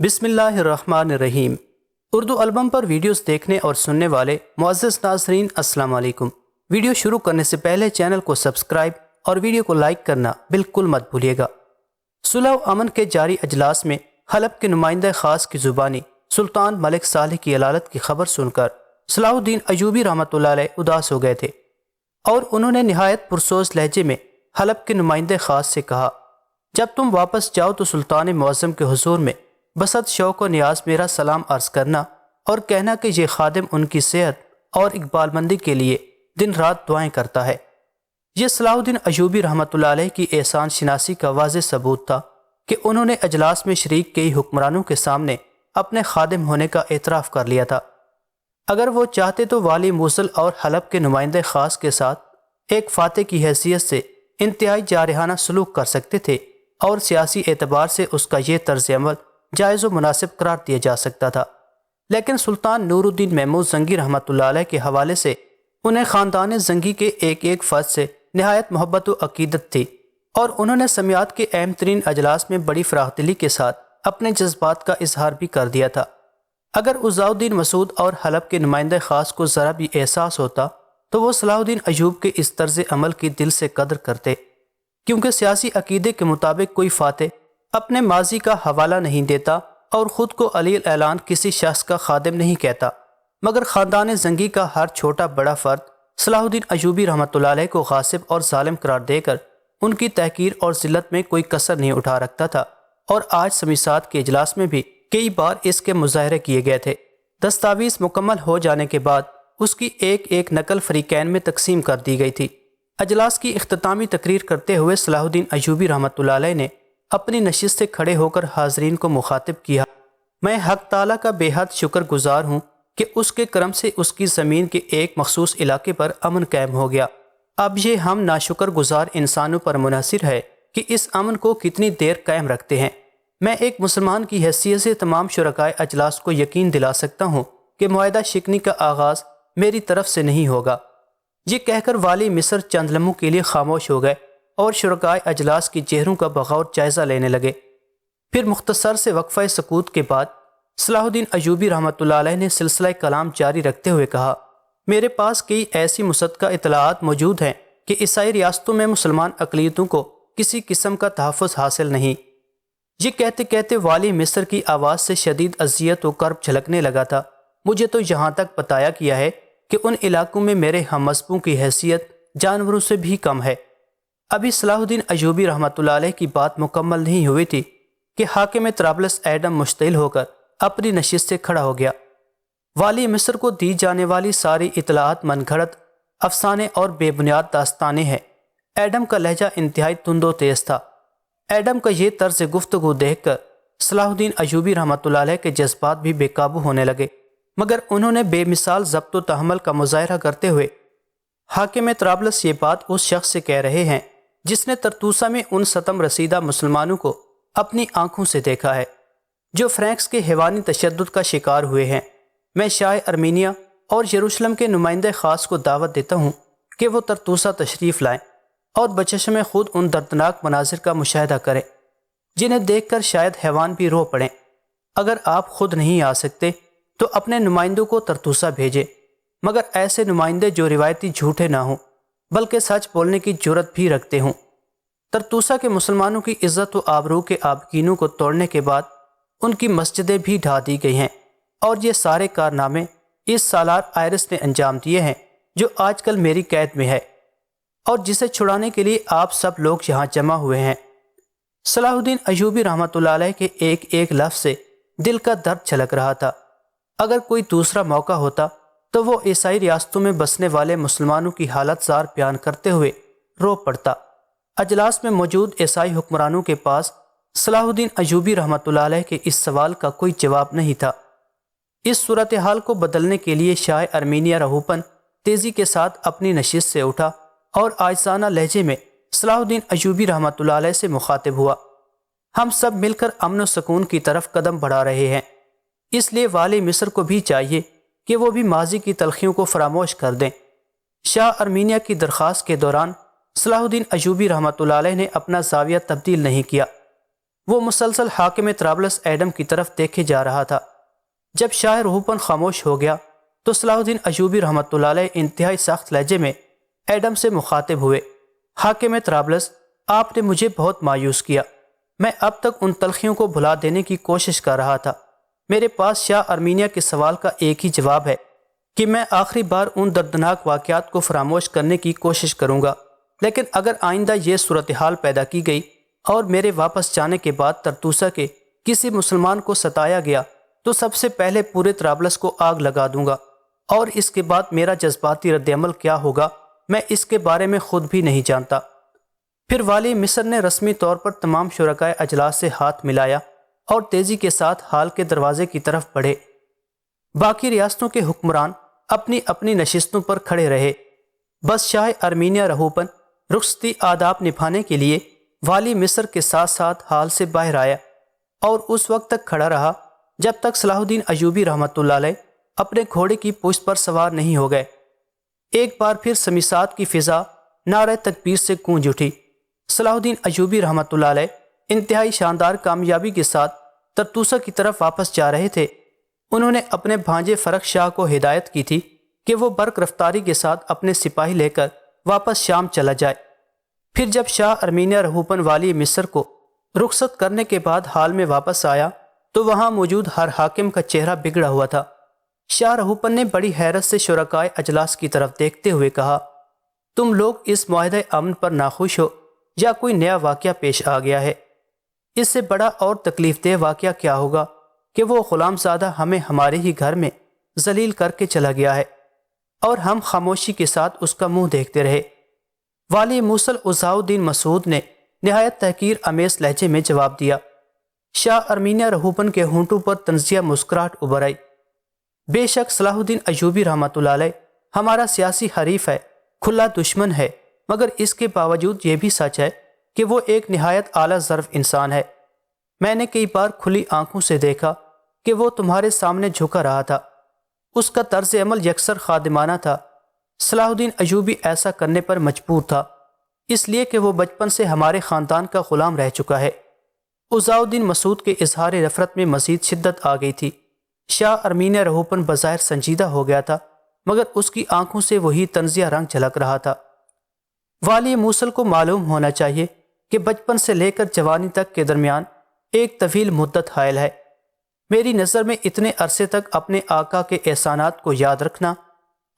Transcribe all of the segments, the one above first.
بسم اللہ الرحمن الرحیم۔ اردو البم پر ویڈیوز دیکھنے اور سننے والے معزز ناظرین السلام علیکم۔ ویڈیو شروع کرنے سے پہلے چینل کو سبسکرائب اور ویڈیو کو لائک کرنا بالکل مت بھولیے گا۔ صلح و امن کے جاری اجلاس میں حلب کے نمائندہ خاص کی زبانی سلطان ملک صالح کی علالت کی خبر سن کر صلاح الدین ایوبی رحمۃ اللہ علیہ اداس ہو گئے تھے اور انہوں نے نہایت پرسوز لہجے میں حلب کے نمائندہ خاص سے کہا، جب تم واپس جاؤ تو سلطان معظم کے حضور میں بسط شوق و نیاز میرا سلام عرض کرنا اور کہنا کہ یہ خادم ان کی صحت اور اقبال مندی کے لیے دن رات دعائیں کرتا ہے۔ یہ صلاح الدین ایوبی رحمۃ اللہ علیہ کی احسان شناسی کا واضح ثبوت تھا کہ انہوں نے اجلاس میں شریک کئی حکمرانوں کے سامنے اپنے خادم ہونے کا اعتراف کر لیا تھا۔ اگر وہ چاہتے تو والی موصل اور حلب کے نمائندہ خاص کے ساتھ ایک فاتح کی حیثیت سے انتہائی جارحانہ سلوک کر سکتے تھے اور سیاسی اعتبار سے اس کا یہ طرز عمل جائز و مناسب قرار دیا جا سکتا تھا، لیکن سلطان نور الدین محمود زنگی رحمۃ اللہ علیہ کے حوالے سے انہیں خاندان زنگی کے ایک ایک فرد سے نہایت محبت و عقیدت تھی اور انہوں نے سمیات کے اہم ترین اجلاس میں بڑی فراخ دلی کے ساتھ اپنے جذبات کا اظہار بھی کر دیا تھا۔ اگر عزاء الدین مسعود اور حلب کے نمائندہ خاص کو ذرا بھی احساس ہوتا تو وہ صلاح الدین ایوب کے اس طرز عمل کی دل سے قدر کرتے، کیونکہ سیاسی عقیدے کے مطابق کوئی فاتح اپنے ماضی کا حوالہ نہیں دیتا اور خود کو علی الاعلان کسی شخص کا خادم نہیں کہتا، مگر خاندان زنگی کا ہر چھوٹا بڑا فرد صلاح الدین ایوبی رحمۃ اللہ علیہ کو غاصب اور ظالم قرار دے کر ان کی تحقیر اور ذلت میں کوئی کسر نہیں اٹھا رکھتا تھا، اور آج سمیسات کے اجلاس میں بھی کئی بار اس کے مظاہرے کیے گئے تھے۔ دستاویز مکمل ہو جانے کے بعد اس کی ایک ایک نقل فریقین میں تقسیم کر دی گئی تھی۔ اجلاس کی اختتامی تقریر کرتے ہوئے صلاح الدین ایوبی رحمۃ اللہ علیہ نے اپنی نشست سے کھڑے ہو کر حاضرین کو مخاطب کیا، میں حق تعالیٰ کا بے حد شکر گزار ہوں کہ اس کے کرم سے اس کی زمین کے ایک مخصوص علاقے پر امن قائم ہو گیا۔ اب یہ ہم ناشکر گزار انسانوں پر منحصر ہے کہ اس امن کو کتنی دیر قائم رکھتے ہیں۔ میں ایک مسلمان کی حیثیت سے تمام شرکائے اجلاس کو یقین دلا سکتا ہوں کہ معاہدہ شکنی کا آغاز میری طرف سے نہیں ہوگا۔ یہ کہہ کر والی مصر چند لمحوں کے لیے خاموش ہو گئے اور شرکائے اجلاس کی چہروں کا بغور جائزہ لینے لگے۔ پھر مختصر سے وقفہ سکوت کے بعد صلاح الدین ایوبی رحمۃ اللہ علیہ نے سلسلہ کلام جاری رکھتے ہوئے کہا، میرے پاس کئی ایسی مصدقہ اطلاعات موجود ہیں کہ عیسائی ریاستوں میں مسلمان اقلیتوں کو کسی قسم کا تحفظ حاصل نہیں۔ یہ کہتے کہتے والی مصر کی آواز سے شدید اذیت و کرب جھلکنے لگا تھا۔ مجھے تو یہاں تک بتایا گیا ہے کہ ان علاقوں میں میرے ہم مذہبوں کی حیثیت جانوروں سے بھی کم ہے۔ ابھی صلاح الدین ایوبی رحمۃ اللہ علیہ کی بات مکمل نہیں ہوئی تھی کہ حاکم طرابلس ایڈم مشتعل ہو کر اپنی نشست سے کھڑا ہو گیا۔ والی مصر کو دی جانے والی ساری اطلاعات من گھڑت افسانے اور بے بنیاد داستانیں ہیں۔ ایڈم کا لہجہ انتہائی تند و تیز تھا۔ ایڈم کا یہ طرز گفتگو دیکھ کر صلاح الدین ایوبی رحمۃ اللہ علیہ کے جذبات بھی بے قابو ہونے لگے، مگر انہوں نے بے مثال ضبط و تحمل کا مظاہرہ کرتے ہوئے، حاکم طرابلس یہ بات اس شخص سے کہہ رہے ہیں جس نے طرطوسہ میں ان ستم رسیدہ مسلمانوں کو اپنی آنکھوں سے دیکھا ہے جو فرینکس کے حیوانی تشدد کا شکار ہوئے ہیں، میں شاہ ارمینیا اور یروشلم کے نمائندہ خاص کو دعوت دیتا ہوں کہ وہ طرطوسہ تشریف لائیں اور بچشم خود ان دردناک مناظر کا مشاہدہ کریں جنہیں دیکھ کر شاید حیوان بھی رو پڑیں۔ اگر آپ خود نہیں آ سکتے تو اپنے نمائندوں کو طرطوسہ بھیجیں، مگر ایسے نمائندے جو روایتی جھوٹے نہ ہوں بلکہ سچ بولنے کی جرت بھی رکھتے ہوں۔ طرطوسہ کے مسلمانوں کی عزت و آبرو کے آبگینوں کو توڑنے کے بعد ان کی مسجدیں بھی ڈھا دی گئی ہیں، اور یہ سارے کارنامے اس سالار آئرس نے انجام دیے ہیں جو آج کل میری قید میں ہے اور جسے چھڑانے کے لیے آپ سب لوگ یہاں جمع ہوئے ہیں۔ صلاح الدین ایوبی رحمۃ اللہ علیہ کے ایک ایک لفظ سے دل کا درد چھلک رہا تھا۔ اگر کوئی دوسرا موقع ہوتا تو وہ عیسائی ریاستوں میں بسنے والے مسلمانوں کی حالت زار بیان کرتے ہوئے رو پڑتا۔ اجلاس میں موجود عیسائی حکمرانوں کے پاس صلاح الدین ایوبی رحمۃ اللہ علیہ کے اس سوال کا کوئی جواب نہیں تھا۔ اس صورتحال کو بدلنے کے لیے شاہ ارمینیا رہوپن تیزی کے ساتھ اپنی نشست سے اٹھا اور عاجزانہ لہجے میں صلاح الدین ایوبی رحمۃ اللہ علیہ سے مخاطب ہوا، ہم سب مل کر امن و سکون کی طرف قدم بڑھا رہے ہیں، اس لیے والی مصر کو بھی چاہیے کہ وہ بھی ماضی کی تلخیوں کو فراموش کر دیں۔ شاہ ارمینیا کی درخواست کے دوران صلاح الدین ایوبی رحمۃ اللہ علیہ نے اپنا زاویہ تبدیل نہیں کیا۔ وہ مسلسل حاکم طرابلس ایڈم کی طرف دیکھے جا رہا تھا۔ جب شاہ روپن خاموش ہو گیا تو صلاح الدین ایوبی رحمۃ اللہ علیہ انتہائی سخت لہجے میں ایڈم سے مخاطب ہوئے، حاکم طرابلس، آپ نے مجھے بہت مایوس کیا۔ میں اب تک ان تلخیوں کو بھلا دینے کی کوشش کر رہا تھا۔ میرے پاس شاہ ارمینیہ کے سوال کا ایک ہی جواب ہے کہ میں آخری بار ان دردناک واقعات کو فراموش کرنے کی کوشش کروں گا، لیکن اگر آئندہ یہ صورتحال پیدا کی گئی اور میرے واپس جانے کے بعد ترتوسا کے کسی مسلمان کو ستایا گیا تو سب سے پہلے پورے طرابلس کو آگ لگا دوں گا، اور اس کے بعد میرا جذباتی رد عمل کیا ہوگا میں اس کے بارے میں خود بھی نہیں جانتا۔ پھر والی مصر نے رسمی طور پر تمام شرکائے اجلاس سے ہاتھ ملایا اور تیزی کے ساتھ ہال کے دروازے کی طرف بڑھے۔ باقی ریاستوں کے حکمران اپنی اپنی نشستوں پر کھڑے رہے، بس شاہ ارمینیہ رہوپن رخصتی آداب نبھانے کے لیے والی مصر کے ساتھ ساتھ ہال سے باہر آیا اور اس وقت تک کھڑا رہا جب تک صلاح الدین ایوبی رحمۃ اللہ علیہ اپنے گھوڑے کی پشت پر سوار نہیں ہو گئے۔ ایک بار پھر سمیسات کی فضا نعرہ تکبیر سے گونج اٹھی۔ صلاح الدین ایوبی رحمۃ اللہ علیہ انتہائی شاندار کامیابی کے ساتھ ترتوسا کی طرف واپس جا رہے تھے۔ انہوں نے اپنے بھانجے فرخ شاہ کو ہدایت کی تھی کہ وہ برق رفتاری کے ساتھ اپنے سپاہی لے کر واپس شام چلا جائے۔ پھر جب شاہ ارمینیہ رہوپن والی مصر کو رخصت کرنے کے بعد حال میں واپس آیا تو وہاں موجود ہر حاکم کا چہرہ بگڑا ہوا تھا۔ شاہ رہوپن نے بڑی حیرت سے شرکائے اجلاس کی طرف دیکھتے ہوئے کہا، تم لوگ اس معاہدہ امن پر ناخوش ہو یا کوئی نیا واقعہ پیش آ گیا ہے؟ اس سے بڑا اور تکلیف دہ واقعہ کیا ہوگا کہ وہ غلام زادہ ہمیں ہمارے ہی گھر میں ذلیل کر کے چلا گیا ہے اور ہم خاموشی کے ساتھ اس کا منہ دیکھتے رہے۔ والی موصل عزاء الدین مسعود نے نہایت تحقیر امیز لہجے میں جواب دیا۔ شاہ ارمینیہ رہوپن کے ہونٹوں پر طنزیہ مسکراہٹ ابھر آئی۔ بے شک صلاح الدین ایوبی رحمۃ اللہ علیہ ہمارا سیاسی حریف ہے، کھلا دشمن ہے، مگر اس کے باوجود یہ بھی سچ ہے کہ وہ ایک نہایت اعلیٰ ظرف انسان ہے۔ میں نے کئی بار کھلی آنکھوں سے دیکھا کہ وہ تمہارے سامنے جھکا رہا تھا۔ اس کا طرز عمل یکسر خادمانہ تھا۔ صلاح الدین ایوبی ایسا کرنے پر مجبور تھا، اس لیے کہ وہ بچپن سے ہمارے خاندان کا غلام رہ چکا ہے۔ عزاء الدین مسعود کے اظہار نفرت میں مزید شدت آ گئی تھی۔ شاہ ارمینیہ رہوپن بظاہر سنجیدہ ہو گیا تھا، مگر اس کی آنکھوں سے وہی طنزیہ رنگ جھلک رہا تھا۔ والی موصل کو معلوم ہونا چاہیے کہ بچپن سے لے کر جوانی تک کے درمیان ایک طویل مدت حائل ہے۔ میری نظر میں اتنے عرصے تک اپنے آقا کے احسانات کو یاد رکھنا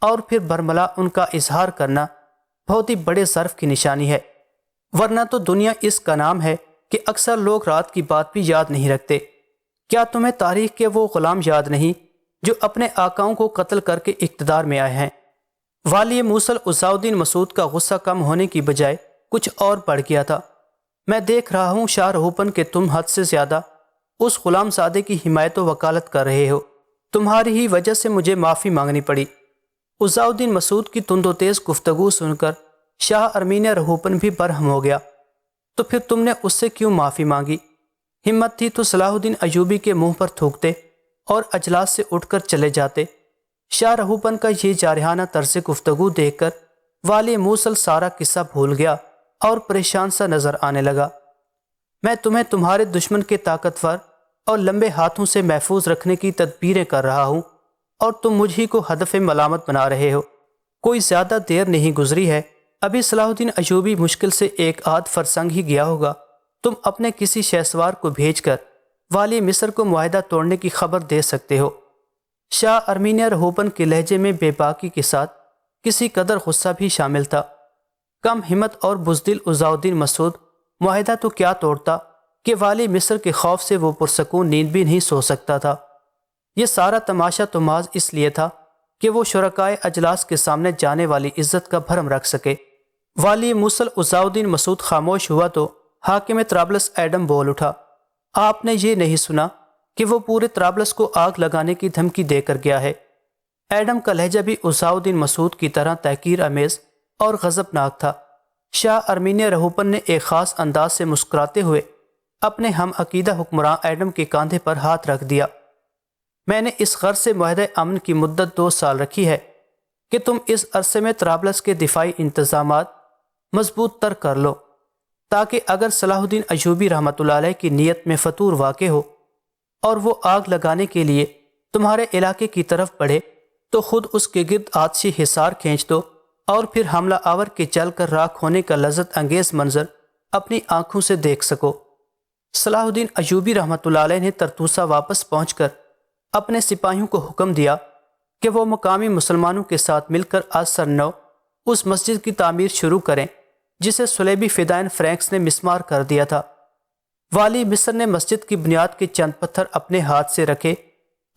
اور پھر برملا ان کا اظہار کرنا بہت ہی بڑے ظرف کی نشانی ہے، ورنہ تو دنیا اس کا نام ہے کہ اکثر لوگ رات کی بات بھی یاد نہیں رکھتے۔ کیا تمہیں تاریخ کے وہ غلام یاد نہیں جو اپنے آقاؤں کو قتل کر کے اقتدار میں آئے ہیں؟ والی موصل عزاء الدین مسعود کا غصہ کم ہونے کی بجائے کچھ اور بڑھ گیا تھا۔ میں دیکھ رہا ہوں شاہ رہوپن کہ تم حد سے زیادہ اس غلام زادے کی حمایت و وکالت کر رہے ہو۔ تمہاری ہی وجہ سے مجھے معافی مانگنی پڑی۔ عزاء الدین مسعود کی تند و تیز گفتگو سن کر شاہ ارمینیہ رہوپن بھی برہم ہو گیا۔ تو پھر تم نے اس سے کیوں معافی مانگی؟ ہمت تھی تو صلاح الدین ایوبی کے منہ پر تھوکتے اور اجلاس سے اٹھ کر چلے جاتے۔ شاہ رہوپن کا یہ جارحانہ طرز گفتگو دیکھ کر والی موصل سارا قصہ بھول گیا اور پریشان سا نظر آنے لگا۔ میں تمہیں تمہارے دشمن کے طاقتور اور لمبے ہاتھوں سے محفوظ رکھنے کی تدبیریں کر رہا ہوں اور تم مجھ ہی کو ہدف ملامت بنا رہے ہو۔ کوئی زیادہ دیر نہیں گزری ہے، ابھی صلاح الدین ایوبی مشکل سے ایک آدھ فرسنگ ہی گیا ہوگا۔ تم اپنے کسی شہسوار کو بھیج کر والی مصر کو معاہدہ توڑنے کی خبر دے سکتے ہو۔ شاہ ارمینیہ رہوپن کے لہجے میں بے باکی کے ساتھ کسی قدر غصہ بھی شامل تھا۔ کم ہمت اور بزدل عزاء الدین مسعود معاہدہ تو کیا توڑتا کہ والی مصر کے خوف سے وہ پرسکون نیند بھی نہیں سو سکتا تھا۔ یہ سارا تماشا تو محض اس لیے تھا کہ وہ شرکائے اجلاس کے سامنے جانے والی عزت کا بھرم رکھ سکے۔ والی موصل عزاء الدین مسعود خاموش ہوا تو حاکم طرابلس ایڈم بول اٹھا، آپ نے یہ نہیں سنا کہ وہ پورے طرابلس کو آگ لگانے کی دھمکی دے کر گیا ہے؟ ایڈم کا لہجہ بھی عزاء الدین مسعود کی طرح تحقیر امیز اور غضبناک تھا۔ شاہ ارمینیہ رہوپن نے ایک خاص انداز سے مسکراتے ہوئے اپنے ہم عقیدہ حکمراں ایڈم کے کاندھے پر ہاتھ رکھ دیا۔ میں نے اس غرض سے معاہدہ امن کی مدت 2 سال رکھی ہے کہ تم اس عرصے میں طرابلس کے دفاعی انتظامات مضبوط تر کر لو تاکہ اگر صلاح الدین ایوبی رحمۃ اللہ علیہ کی نیت میں فطور واقع ہو اور وہ آگ لگانے کے لیے تمہارے علاقے کی طرف بڑھے تو خود اس کے گرد آتشی حصار کھینچ دو اور پھر حملہ آور کے چل کر راکھ ہونے کا لذت انگیز منظر اپنی آنکھوں سے دیکھ سکو۔ صلاح الدین ایوبی رحمۃ اللہ علیہ نے ترتوسا واپس پہنچ کر اپنے سپاہیوں کو حکم دیا کہ وہ مقامی مسلمانوں کے ساتھ مل کر آج سر نو اس مسجد کی تعمیر شروع کریں جسے صلیبی فدائین فرینکس نے مسمار کر دیا تھا۔ والی مصر نے مسجد کی بنیاد کے چند پتھر اپنے ہاتھ سے رکھے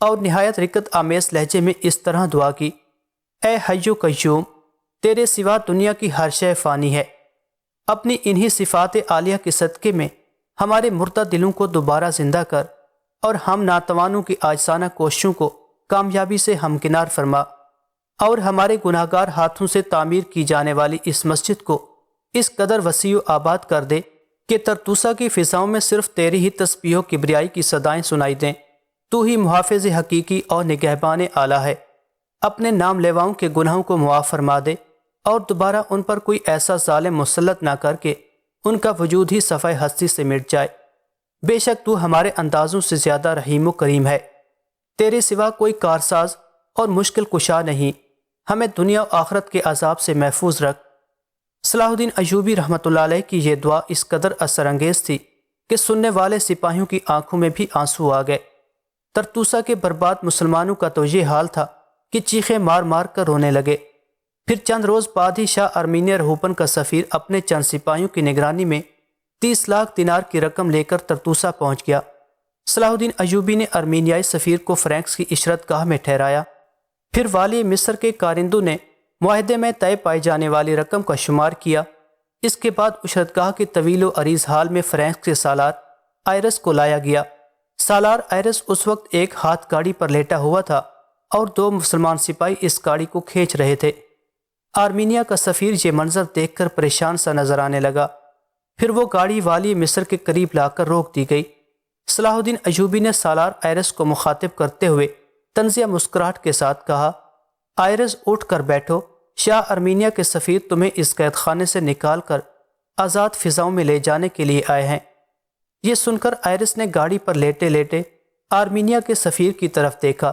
اور نہایت رکت آمیز لہجے میں اس طرح دعا کی: اے حی و قیوم، تیرے سوا دنیا کی ہر شے فانی ہے، اپنی انہی صفات عالیہ کے صدقے میں ہمارے مردہ دلوں کو دوبارہ زندہ کر اور ہم ناتوانوں کی عاجزانہ کوششوں کو کامیابی سے ہمکنار فرما، اور ہمارے گناہگار ہاتھوں سے تعمیر کی جانے والی اس مسجد کو اس قدر وسیع و آباد کر دے کہ ترتوسا کی فضاؤں میں صرف تیری ہی تسبیح و کبریائی کی صدائیں سنائی دیں۔ تو ہی محافظ حقیقی اور نگہبان اعلیٰ ہے، اپنے نام لیواؤں کے گناہوں کو معاف فرما دے اور دوبارہ ان پر کوئی ایسا ظالم مسلط نہ کر کے ان کا وجود ہی صفحہ ہستی سے مٹ جائے۔ بے شک تو ہمارے اندازوں سے زیادہ رحیم و کریم ہے، تیرے سوا کوئی کارساز اور مشکل کشا نہیں، ہمیں دنیا و آخرت کے عذاب سے محفوظ رکھ۔ صلاح الدین ایوبی رحمۃ اللہ علیہ کی یہ دعا اس قدر اثر انگیز تھی کہ سننے والے سپاہیوں کی آنکھوں میں بھی آنسو آ گئے۔ ترتوسا کے برباد مسلمانوں کا تو یہ حال تھا کہ چیخیں مار مار کر رونے لگے۔ پھر چند روز بعد ہی شاہ ارمینیہ رہوپن کا سفیر اپنے چند سپاہیوں کی نگرانی میں 30 لاکھ دینار کی رقم لے کر ترتوسا پہنچ گیا۔ صلاح الدین ایوبی نے ارمینیائی سفیر کو فرینکس کی عشرت گاہ میں ٹھہرایا۔ پھر والی مصر کے کارندوں نے معاہدے میں طے پائی جانے والی رقم کا شمار کیا۔ اس کے بعد عشرت گاہ کے طویل و عریض حال میں فرینکس کے سالار آئرس کو لایا گیا۔ سالار آئرس اس وقت ایک ہاتھ گاڑی پر لیٹا ہوا تھا اور 2 مسلمان سپاہی اس گاڑی کو کھینچ رہے تھے۔ آرمینیا کا سفیر یہ منظر دیکھ کر پریشان سا نظر آنے لگا۔ پھر وہ گاڑی والی مصر کے قریب لا کر روک دی گئی۔ صلاح الدین ایوبی نے سالار آئرس کو مخاطب کرتے ہوئے طنزیہ مسکراہٹ کے ساتھ کہا: آئرس اٹھ کر بیٹھو، شاہ ارمینیا کے سفیر تمہیں اس قید خانے سے نکال کر آزاد فضاؤں میں لے جانے کے لیے آئے ہیں۔ یہ سن کر آئرس نے گاڑی پر لیٹے لیٹے آرمینیا کے سفیر کی طرف دیکھا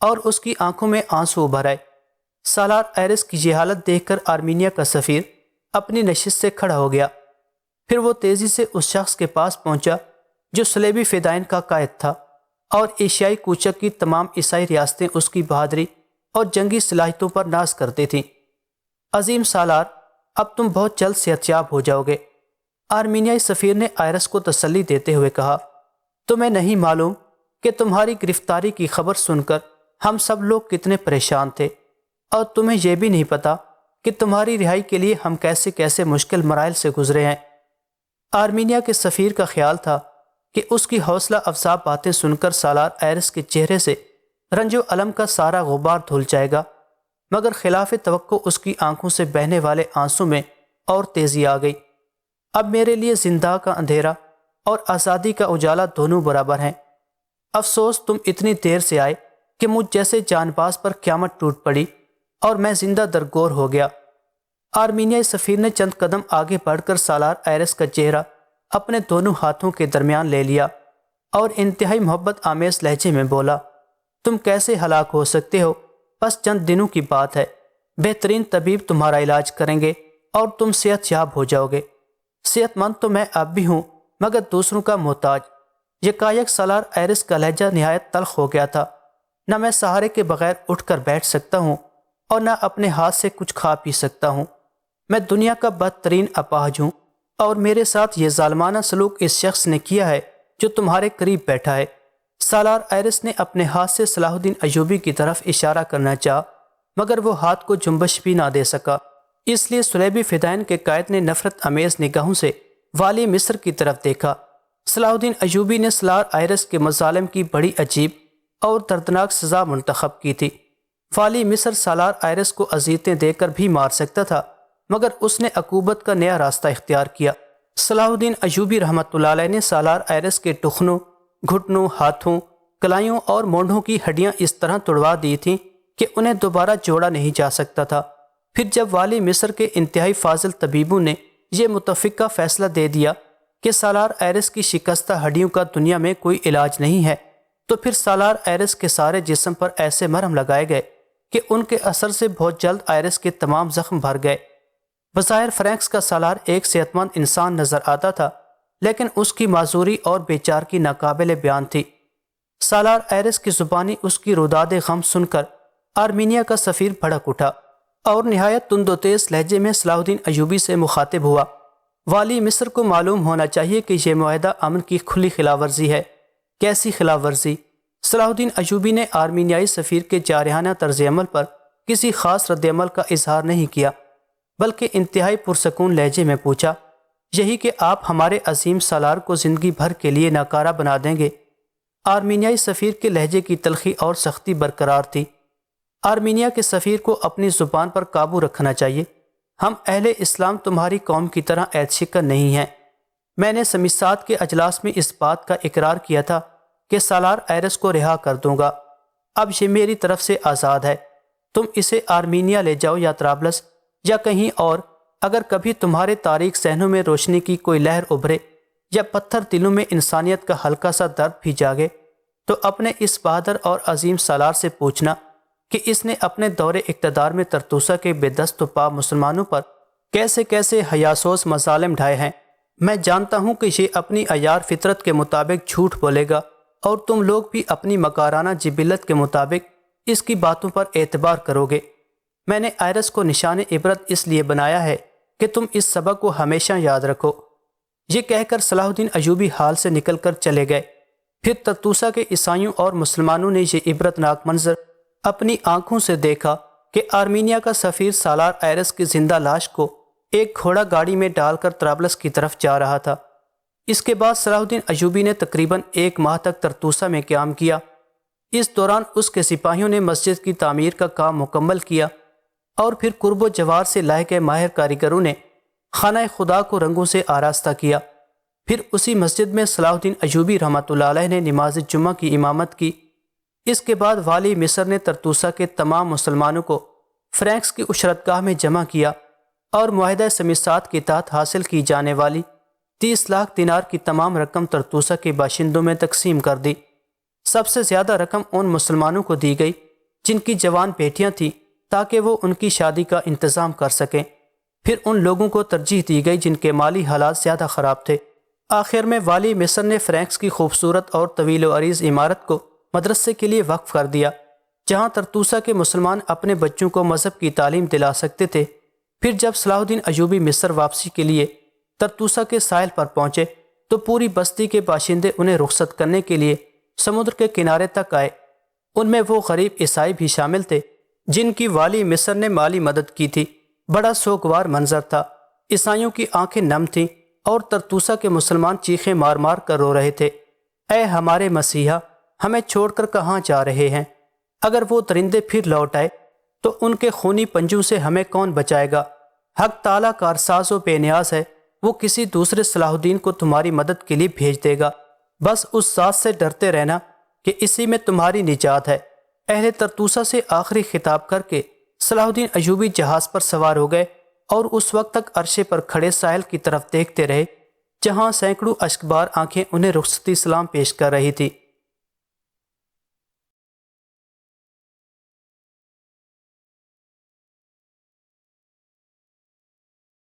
اور اس کی آنکھوں میں آنسو ابھر آئے۔ سالار آئرس کی یہ حالت دیکھ کر آرمینیا کا سفیر اپنی نشست سے کھڑا ہو گیا۔ پھر وہ تیزی سے اس شخص کے پاس پہنچا جو صلیبی فدائین کا قائد تھا، اور ایشیائی کوچک کی تمام عیسائی ریاستیں اس کی بہادری اور جنگی صلاحیتوں پر ناز کرتے تھیں۔ عظیم سالار، اب تم بہت جلد صحت یاب ہو جاؤ گے، آرمینیائی سفیر نے آئرس کو تسلی دیتے ہوئے کہا۔ تمہیں نہیں معلوم کہ تمہاری گرفتاری کی خبر سن کر ہم سب لوگ کتنے پریشان تھے، اور تمہیں یہ بھی نہیں پتا کہ تمہاری رہائی کے لیے ہم کیسے کیسے مشکل مراحل سے گزرے ہیں۔ آرمینیا کے سفیر کا خیال تھا کہ اس کی حوصلہ افزا باتیں سن کر سالار آئرس کے چہرے سے رنج و الم کا سارا غبار دھل جائے گا، مگر خلاف توقع اس کی آنکھوں سے بہنے والے آنسوں میں اور تیزی آ گئی۔ اب میرے لیے زندہ کا اندھیرا اور آزادی کا اجالا دونوں برابر ہیں۔ افسوس تم اتنی دیر سے آئے کہ مجھ جیسے جان باز پر قیامت ٹوٹ پڑی اور میں زندہ درگور ہو گیا۔ آرمینیائی سفیر نے چند قدم آگے بڑھ کر سالار آئرس کا چہرہ اپنے دونوں ہاتھوں کے درمیان لے لیا اور انتہائی محبت آمیز لہجے میں بولا: تم کیسے ہلاک ہو سکتے ہو؟ بس چند دنوں کی بات ہے، بہترین طبیب تمہارا علاج کریں گے اور تم صحت یاب ہو جاؤ گے۔ صحت مند تو میں اب بھی ہوں، مگر دوسروں کا محتاج۔ یکایک سالار آئرس کا لہجہ نہایت تلخ ہو گیا تھا۔ نہ میں سہارے کے بغیر اٹھ کر بیٹھ سکتا ہوں اور نہ اپنے ہاتھ سے کچھ کھا پی سکتا ہوں۔ میں دنیا کا بدترین اپاہج ہوں، اور میرے ساتھ یہ ظالمانہ سلوک اس شخص نے کیا ہے جو تمہارے قریب بیٹھا ہے۔ سالار آئرس نے اپنے ہاتھ سے صلاح الدین ایوبی کی طرف اشارہ کرنا چاہا، مگر وہ ہاتھ کو جنبش بھی نہ دے سکا۔ اس لیے صلیبی فدائین کے قائد نے نفرت امیز نگاہوں سے والی مصر کی طرف دیکھا۔ صلاح الدین ایوبی نے سالار آئرس کے مظالم کی بڑی عجیب اور دردناک سزا منتخب کی تھی۔ والی مصر سالار آئرس کو اذیتیں دے کر بھی مار سکتا تھا، مگر اس نے عقوبت کا نیا راستہ اختیار کیا۔ صلاح الدین ایوبی رحمۃ اللہ علیہ نے سالار آئرس کے ٹخنوں، گھٹنوں، ہاتھوں، کلائیوں اور مونڈھوں کی ہڈیاں اس طرح توڑوا دی تھیں کہ انہیں دوبارہ جوڑا نہیں جا سکتا تھا۔ پھر جب والی مصر کے انتہائی فاضل طبیبوں نے یہ متفقہ فیصلہ دے دیا کہ سالار ایرس کی شکستہ ہڈیوں کا دنیا میں کوئی علاج نہیں ہے، تو پھر سالار ایرس کے سارے جسم پر ایسے مرہم لگائے گئے کہ ان کے اثر سے بہت جلد ایرس کے تمام زخم بھر گئے۔ بظاہر فرینکس کا سالار ایک صحت مند انسان نظر آتا تھا، لیکن اس کی معذوری اور بیچارگی ناقابل بیان تھی۔ سالار ایرس کی زبانی اس کی روداد غم سن کر آرمینیا کا سفیر بھڑک اٹھا اور نہایت تند و تیز لہجے میں صلاح الدین ایوبی سے مخاطب ہوا۔ والی مصر کو معلوم ہونا چاہیے کہ یہ معاہدہ امن کی کھلی خلاف ورزی ہے۔ کیسی خلاف ورزی؟ صلاح الدین ایوبی نے آرمینیائی سفیر کے جارحانہ طرز عمل پر کسی خاص رد عمل کا اظہار نہیں کیا، بلکہ انتہائی پرسکون لہجے میں پوچھا، یہی کہ آپ ہمارے عظیم سالار کو زندگی بھر کے لیے ناکارہ بنا دیں گے؟ آرمینیائی سفیر کے لہجے کی تلخی اور سختی برقرار تھی۔ آرمینیا کے سفیر کو اپنی زبان پر قابو رکھنا چاہیے۔ ہم اہل اسلام تمہاری قوم کی طرح عہد شکن نہیں ہیں۔ میں نے سمیسات کے اجلاس میں اس بات کا اقرار کیا تھا کہ سالار ایرس کو رہا کر دوں گا۔ اب یہ میری طرف سے آزاد ہے۔ تم اسے آرمینیا لے جاؤ یا طرابلس یا کہیں اور۔ اگر کبھی تمہارے تاریک ذہنوں میں روشنی کی کوئی لہر ابھرے یا پتھر دلوں میں انسانیت کا ہلکا سا درد بھی جاگے، تو اپنے اس بہادر اور عظیم سالار سے پوچھنا کہ اس نے اپنے دور اقتدار میں طرطوسہ کے بے دست و پا مسلمانوں پر کیسے کیسے حیاسوس مظالم ڈھائے ہیں۔ میں جانتا ہوں کہ یہ اپنی عیار فطرت کے مطابق جھوٹ بولے گا، اور تم لوگ بھی اپنی مکارانہ جبلت کے مطابق اس کی باتوں پر اعتبار کرو گے۔ میں نے ایرس کو نشان عبرت اس لیے بنایا ہے کہ تم اس سبق کو ہمیشہ یاد رکھو۔ یہ کہہ کر صلاح الدین ایوبی حال سے نکل کر چلے گئے۔ پھر طرطوسہ کے عیسائیوں اور مسلمانوں نے یہ عبرتناک منظر اپنی آنکھوں سے دیکھا کہ آرمینیا کا سفیر سالار ایرس کی زندہ لاش کو ایک گھوڑا گاڑی میں ڈال کر طرابلس کی طرف جا رہا تھا۔ اس کے بعد صلاح الدین ایوبی نے تقریباً 1 ماہ تک طرطوسہ میں قیام کیا۔ اس دوران اس کے سپاہیوں نے مسجد کی تعمیر کا کام مکمل کیا، اور پھر قرب و جوار سے لائے گئے ماہر کاریگروں نے خانہ خدا کو رنگوں سے آراستہ کیا۔ پھر اسی مسجد میں صلاح الدین ایوبی رحمۃ اللہ علیہ نے نماز جمعہ کی امامت کی۔ اس کے بعد والی مصر نے طرطوسہ کے تمام مسلمانوں کو فرینکس کی عشرتگاہ میں جمع کیا اور معاہدہ سمیسات کے تحت حاصل کی جانے والی 30 لاکھ دینار کی تمام رقم طرطوسہ کے باشندوں میں تقسیم کر دی۔ سب سے زیادہ رقم ان مسلمانوں کو دی گئی جن کی جوان بیٹیاں تھیں، تاکہ وہ ان کی شادی کا انتظام کر سکیں۔ پھر ان لوگوں کو ترجیح دی گئی جن کے مالی حالات زیادہ خراب تھے۔ آخر میں والی مصر نے فرینکس کی خوبصورت اور طویل و عریض عمارت کو مدرسے کے لیے وقف کر دیا، جہاں طرطوسہ کے مسلمان اپنے بچوں کو مذہب کی تعلیم دلا سکتے تھے۔ پھر جب صلاح الدین ایوبی مصر واپسی کے لیے طرطوسہ کے ساحل پر پہنچے تو پوری بستی کے باشندے انہیں رخصت کرنے کے لیے سمندر کے کنارے تک آئے۔ ان میں وہ غریب عیسائی بھی شامل تھے جن کی والی مصر نے مالی مدد کی تھی۔ بڑا سوگوار منظر تھا۔ عیسائیوں کی آنکھیں نم تھیں اور طرطوسہ کے مسلمان چیخیں مار مار کر رو رہے تھے، اے ہمارے مسیحا، ہمیں چھوڑ کر کہاں جا رہے ہیں؟ اگر وہ درندے پھر لوٹ آئے تو ان کے خونی پنجوں سے ہمیں کون بچائے گا؟ حق تعالیٰ کارساز و بے نیاز ہے، وہ کسی دوسرے صلاح الدین کو تمہاری مدد کے لیے بھیج دے گا۔ بس اس ذات سے ڈرتے رہنا کہ اسی میں تمہاری نجات ہے۔ اہل طرطوسہ سے آخری خطاب کر کے صلاح الدین ایوبی جہاز پر سوار ہو گئے اور اس وقت تک عرشے پر کھڑے ساحل کی طرف دیکھتے رہے جہاں سینکڑوں اشکبار آنکھیں انہیں رخصتی سلام پیش کر رہی تھی۔